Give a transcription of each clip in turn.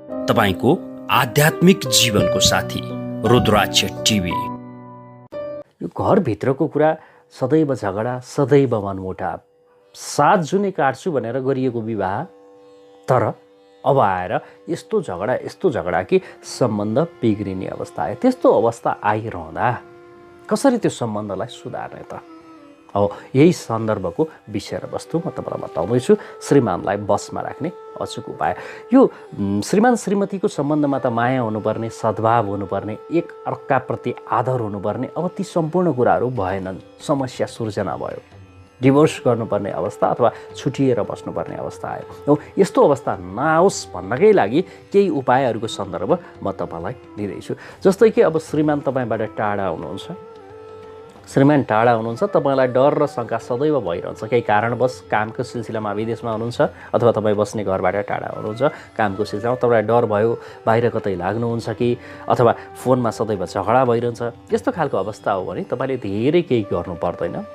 तपाईको आध्यात्मिक जीवनको साथी रुद्राक्ष टिभी। यो घरभित्रको कुरा सदैव झगडा, सदैव मनमुटाव, 7 जुनै काट्छु भनेर गरिएको विवाह, तर अब आएर यस्तो झगडा कि सम्बन्ध बिग्रिने अवस्था आयो। त्यस्तो अवस्था आइरहँदा कसरी त्यो सम्बन्धलाई सुधार्ने त? अब यही सन्दर्भको विषय र वस्तु म तपाईँलाई बताउँदैछु। श्रीमानलाई बसमा राख्ने अचुक उपाय। यो श्रीमान श्रीमतीको सम्बन्धमा त माया हुनुपर्ने, सद्भाव हुनुपर्ने, एक अर्काप्रति आदर हुनुपर्ने, अब ती सम्पूर्ण कुराहरू भएनन्। समस्या सृजना भयो, डिभोर्स गर्नुपर्ने अवस्था अथवा छुटिएर बस्नुपर्ने अवस्था आयो। अब यस्तो अवस्था नआओस् भन्नकै लागि केही उपायहरूको सन्दर्भ म तपाईँलाई दिँदैछु। जस्तै कि अब श्रीमान तपाईँबाट टाढा हुनुहुन्छ, श्रीमान टाढा हुनुहुन्छ, तपाईँलाई डर र शङ्का सदैव भइरहन्छ। केही कारणवश कामको सिलसिलामा विदेशमा हुनुहुन्छ अथवा तपाईँ बस्ने घरबाट टाढा हुनुहुन्छ, कामको सिलसिलामा तपाईँलाई डर भयो, बाहिर कतै लाग्नुहुन्छ कि, अथवा फोनमा सदैव झगडा भइरहन्छ। यस्तो खालको अवस्था हो भने तपाईँले धेरै केही गर्नु पर्दैन।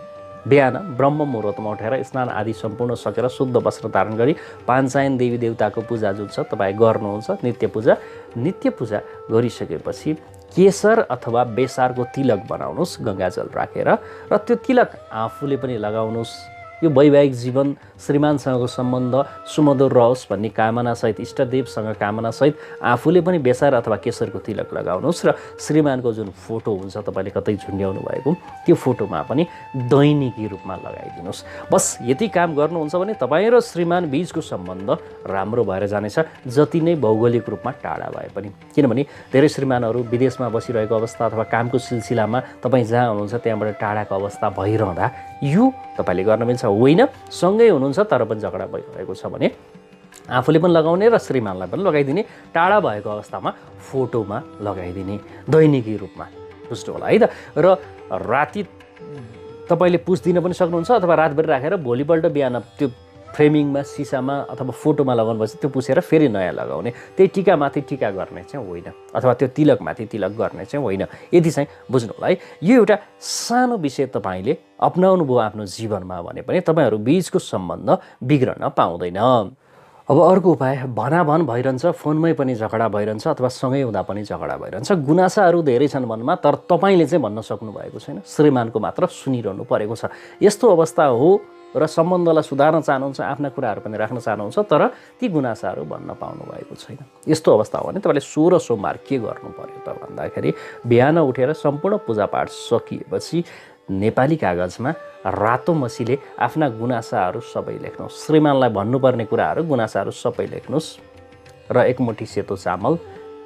बिहान ब्रह्म मुहुर्तमा उठेर स्नान आदि सम्पूर्ण सकेर शुद्ध वस्त्र धारण गरी पाञ्चायन देवी देवताको पूजा जुन छ तपाईँ गर्नुहुन्छ, नित्य पूजा गरिसकेपछि केसर अथवा बेसारको तिलक बनाउनुहोस् गङ्गाजल राखेर, र त्यो तिलक आफूले पनि लगाउनुहोस्। यो वैवाहिक जीवन श्रीमानसँगको सम्बन्ध सुमधुर रहोस् भन्ने कामनासहित, इष्टदेवसँग कामनासहित आफूले पनि बेसार अथवा केसरको तिलक लगाउनुहोस्। र श्रीमानको जुन फोटो हुन्छ तपाईँले कतै झुन्ड्याउनु भएको, त्यो फोटोमा पनि दैनिकी रूपमा लगाइदिनुहोस्। बस यति काम गर्नुहुन्छ भने तपाईँ र श्रीमान बीचको सम्बन्ध राम्रो भएर जानेछ, जति नै भौगोलिक रूपमा टाढा भए पनि। किनभने धेरै श्रीमानहरू विदेशमा बसिरहेको अवस्था अथवा कामको सिलसिलामा तपाईँ जहाँ हुनुहुन्छ त्यहाँबाट टाढाको अवस्था भइरहँदा यो तपाईँले गर्न मिल्छ। होइन, सँगै हुनुहुन्छ तर पनि झगडा भइरहेको छ भने आफूले पनि लगाउने र श्रीमानलाई पनि लगाइदिने, टाढा भएको अवस्थामा फोटोमा लगाइदिने दैनिकी रूपमा। बुझ्नु होला है त। र राति तपाईँले पुस्दिन पनि सक्नुहुन्छ अथवा रातभरि राखेर भोलिपल्ट बिहान त्यो फ्रेमिङमा, सिसामा अथवा फोटोमा लगाउनुपर्छ, त्यो पुसेर फेरि नयाँ लगाउने। त्यही टिकामाथि टिका गर्ने चाहिँ होइन, अथवा त्यो तिलकमाथि तिलक गर्ने चाहिँ होइन। यदि चाहिँ बुझ्नु होला है। यो एउटा सानो विषय तपाईँले अपनाउनु भयो आफ्नो जीवनमा भने पनि तपाईँहरू बीचको सम्बन्ध बिग्रन पाउँदैन। अब अर्को उपाय, भनाभन भइरहन्छ, फोनमै पनि झगडा भइरहन्छ अथवा सँगै हुँदा पनि झगडा भइरहन्छ। गुनासाहरू धेरै छन् मनमा, तर तपाईँले चाहिँ भन्न सक्नु भएको छैन, श्रीमानको मात्र सुनिरहनु परेको छ। यस्तो अवस्था हो र सम्बन्धलाई सुधार्न चाहनुहुन्छ, आफ्ना कुराहरू पनि राख्न चाहनुहुन्छ, तर ती गुनासाहरू भन्न पाउनु भएको छैन। यस्तो अवस्था हो भने तपाईँले 16 सोमबार के गर्नु पर्यो त भन्दाखेरि, बिहान उठेर सम्पूर्ण पूजापाठ सकिएपछि नेपाली कागजमा रातो मसीले आफ्ना गुनासाहरू सबै लेख्नुहोस्। श्रीमानलाई भन्नुपर्ने कुराहरू, गुनासाहरू सबै लेख्नुहोस् र एक मुठी सेतो चामल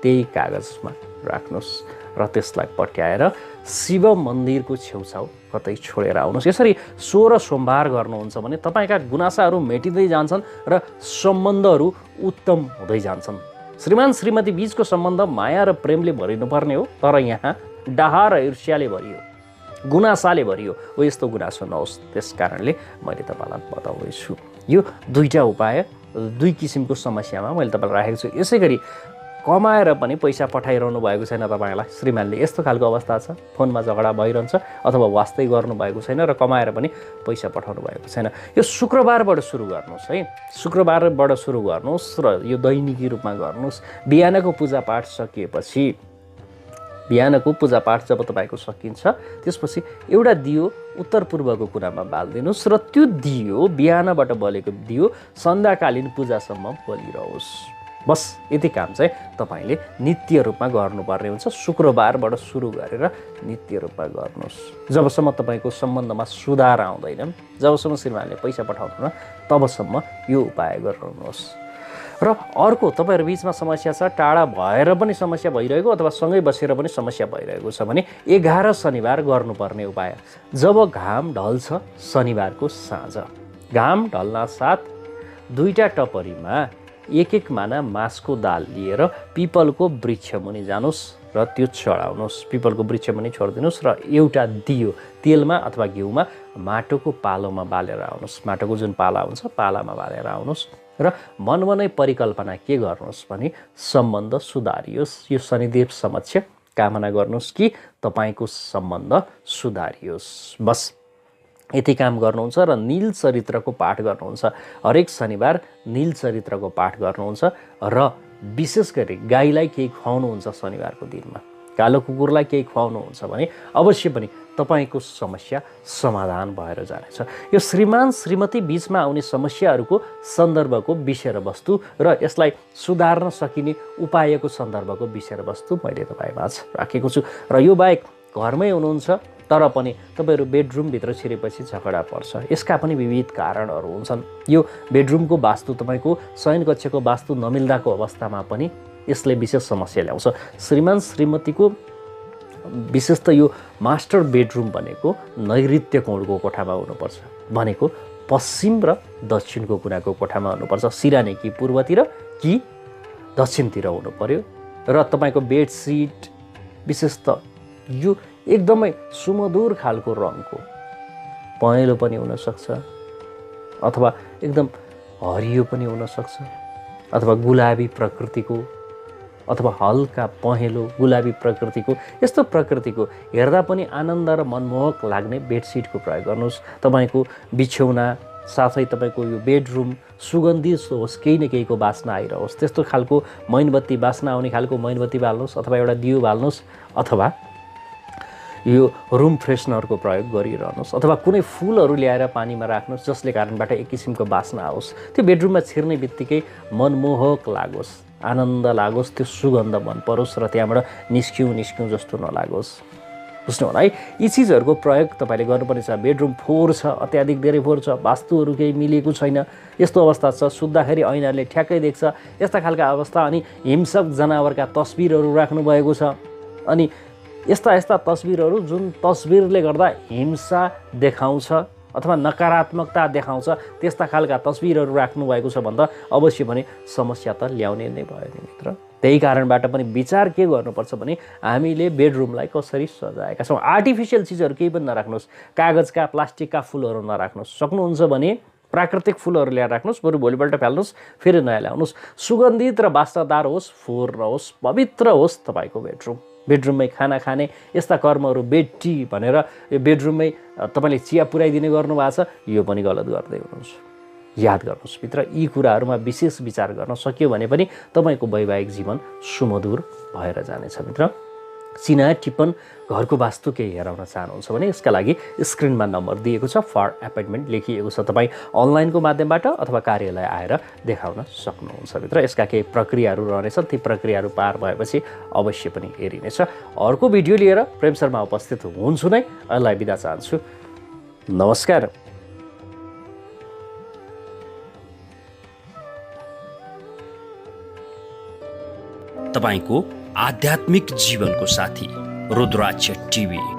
त्यही कागजमा राख्नुहोस् र त्यसलाई पट्याएर शिव मन्दिरको छेउछाउ कतै छोडेर आउनुहोस्। यसरी 16 सोमबार गर्नुहुन्छ भने तपाईँका गुनासाहरू मेटिँदै जान्छन् र सम्बन्धहरू उत्तम हुँदै जान्छन्। श्रीमान श्रीमती बीचको सम्बन्ध माया र प्रेमले भरिनुपर्ने हो, तर यहाँ डाहा र ईर्ष्याले भरियो, गुनासाले भरियो हो। यस्तो गुनासो नहोस्, त्यस कारणले मैले तपाईँलाई बताउँदैछु। यो दुईवटा उपाय, दुई किसिमको समस्यामा मैले तपाईँलाई राखेको छु। यसै गरी कमाएर पनि पैसा पठाइरहनु भएको छैन तपाईँलाई, श्रीमानले यस्तो खालको अवस्था छ, फोनमा झगडा भइरहन्छ अथवा वास्तै गर्नुभएको छैन र कमाएर पनि पैसा पठाउनु भएको छैन। यो शुक्रबारबाट सुरु गर्नुहोस् है, शुक्रबारबाट सुरु गर्नुहोस् र यो दैनिकी रूपमा गर्नुहोस्। बिहानको पूजापाठ सकिएपछि, बिहानको पूजापाठ जब तपाईँको सकिन्छ त्यसपछि एउटा दियो उत्तर पूर्वको कुनामा बालिदिनुहोस् र त्यो दियो, बिहानबाट बलेको दियो सन्ध्याकालीन पूजासम्म बलिरहोस्। बस यति काम चाहिँ तपाईँले नित्य रूपमा गर्नुपर्ने हुन्छ। शुक्रबारबाट सुरु गरेर नित्य रूपमा गर्नुहोस्। जबसम्म तपाईँको सम्बन्धमा सुधार आउँदैन, जबसम्म श्रीमानले पैसा पठाउँदैन, तबसम्म यो उपाय गर्नुहोस्। र अर्को, तपाईँहरू बिचमा समस्या छ, टाढा भएर पनि समस्या भइरहेको अथवा सँगै बसेर पनि समस्या भइरहेको छ भने 11 शनिबार गर्नुपर्ने उपाय। जब घाम ढल्छ शनिबारको साँझ, घाम ढल्न साथ 2टा टपरीमा एक माना मासको दाल लिएर पिपलको वृक्ष मुनि जानुहोस् र त्यो चढाउनुहोस्। पिपलको वृक्ष मुनि छोडिदिनुहोस् र एउटा दियो तेलमा अथवा घिउमा माटोको पालोमा बालेर आउनुहोस्। माटोको जुन पाला हुन्छ पालामा बालेर आउनुहोस् र मनमनै परिकल्पना के गर्नुहोस् भने सम्बन्ध सुधारियोस्। यो शनिदेव समक्ष कामना गर्नुहोस् कि तपाईँको सम्बन्ध सुधारियोस्। बस यति काम गर्नुहुन्छ र नील चरित्रको पाठ गर्नुहुन्छ। हरेक शनिबार नील चरित्रको पाठ गर्नुहुन्छ र विशेष गरी गाईलाई केही खुवाउनुहुन्छ शनिबारको दिनमा, कालो कुकुरलाई केही खुवाउनुहुन्छ भने अवश्य पनि तपाईँको समस्या समाधान भएर जानेछ। यो श्रीमान श्रीमती बिचमा आउने समस्याहरूको सन्दर्भको विषय र वस्तु र यसलाई सुधार्न सकिने उपायको सन्दर्भको विषय र वस्तु मैले तपाईँमाझ राखेको छु। र यो बाहेक घरमै हुनुहुन्छ तर पनि तपाईँहरू बेडरुमभित्र छिरेपछि झगडा पर्छ, यसका पनि विविध कारणहरू हुन्छन्। यो बेडरुमको वास्तु तपाईँको शयन कक्षको वास्तु नमिल्दाको अवस्थामा पनि यसले विशेष समस्या ल्याउँछ। श्रीमान श्रीमतीको विशेष त यो मास्टर बेडरुम भनेको नैऋत्य कोणको कोठामा हुनुपर्छ, भनेको पश्चिम र दक्षिणको कुनाको कोठामा हुनुपर्छ। सिरानी कि पूर्वतिर कि दक्षिणतिर हुनु पर्यो। र तपाईँको बेडसिट विशेष त यो एकदमै सुमधुर खालको रङको, पहेँलो पनि हुनसक्छ अथवा एकदम हरियो पनि हुनसक्छ अथवा गुलाबी प्रकृतिको अथवा हल्का पहेँलो गुलाबी प्रकृतिको, यस्तो प्रकृतिको हेर्दा पनि आनन्द र मनमोहक लाग्ने बेडसिटको प्रयोग गर्नुहोस्। तपाईँको बिछौना साथै तपाईँको यो बेडरुम सुगन्धित होस्, केही न केहीको बास्ना आइरहोस्, त्यस्तो खालको मैनबत्ती बास्ना आउने खालको मैनबत्ती बाल्नुहोस् अथवा एउटा दियो बाल्नुहोस् अथवा यो रुम फ्रेसनरको प्रयोग गरिरहनुहोस् अथवा कुनै फुलहरू ल्याएर पानीमा राख्नुहोस् जसले कारणबाट एक किसिमको बास्ना आओस्। त्यो बेडरुममा छिर्ने बित्तिकै मनमोहक लागोस्, आनन्द लागोस्, त्यो सुगन्ध मन परोस् र त्यहाँबाट निस्क्यौँ जस्तो नलागोस्। बुझ्नु होला है। यी चिजहरूको प्रयोग तपाईँले गर्नुपर्नेछ। बेडरुम फोहोर छ, अत्याधिक धेरै फोहोर छ, वास्तुहरू केही मिलेको छैन, यस्तो अवस्था छ, सुत्दाखेरि ऐनाले ठ्याक्कै देख्छ, यस्ता खालका अवस्था। अनि हिंसक जनावरका तस्बिरहरू राख्नुभएको छ, अनि यस्ता तस्बिरहरू जुन तस्बिरले गर्दा हिंसा देखाउँछ अथवा नकारात्मकता देखाउँछ, त्यस्ता खालका तस्बिरहरू राख्नुभएको छ भन्दा अवश्य पनि समस्या त ल्याउने नै भयो नि मित्र। त्यही कारणबाट पनि विचार के गर्नुपर्छ भने हामीले बेडरुमलाई कसरी सजाएका छौँ। आर्टिफिसियल चिजहरू केही पनि नराख्नुहोस्, कागजका प्लास्टिकका फुलहरू नराख्नुहोस्। सक्नुहुन्छ भने प्राकृतिक फुलहरू ल्याएर राख्नुहोस्, बरु भोलिपल्ट फाल्नुहोस्, फेरि नयाँ ल्याउनुहोस्। सुगन्धित र बास्नादार होस्, फोहोर नहोस्, पवित्र होस् तपाईँको बेडरुम। बेडरुममै खाना खाने यस्ता कर्महरू, बेड टी भनेर यो बेडरुममै तपाईँले चिया पुर्याइदिने गर्नुभएको छ, यो पनि गलत गर्दै हुनुहुन्छ। याद गर्नुहोस् मित्र, यी कुराहरूमा विशेष विचार गर्न सकियो भने पनि तपाईँको वैवाहिक जीवन सुमधुर भएर जानेछ मित्र। चिना टिप्पण घरको वास्तु केही हेराउन चाहनुहुन्छ भने यसका लागि स्क्रिनमा नम्बर दिएको छ, फर एपोइन्टमेन्ट लेखिएको छ। तपाईँ अनलाइनको माध्यमबाट अथवा कार्यालय आएर देखाउन सक्नुहुन्छ मित्र। यसका केही प्रक्रियाहरू रहनेछन्, ती प्रक्रियाहरू पार भएपछि अवश्य पनि हेरिनेछ। अर्को भिडियो लिएर प्रेम शर्मा उपस्थित हुन्छु नै। अहिले बिदा चाहन्छु। नमस्कार। तपाईंको आध्यात्मिक जीवनको साथी रुद्राक्ष टिभी।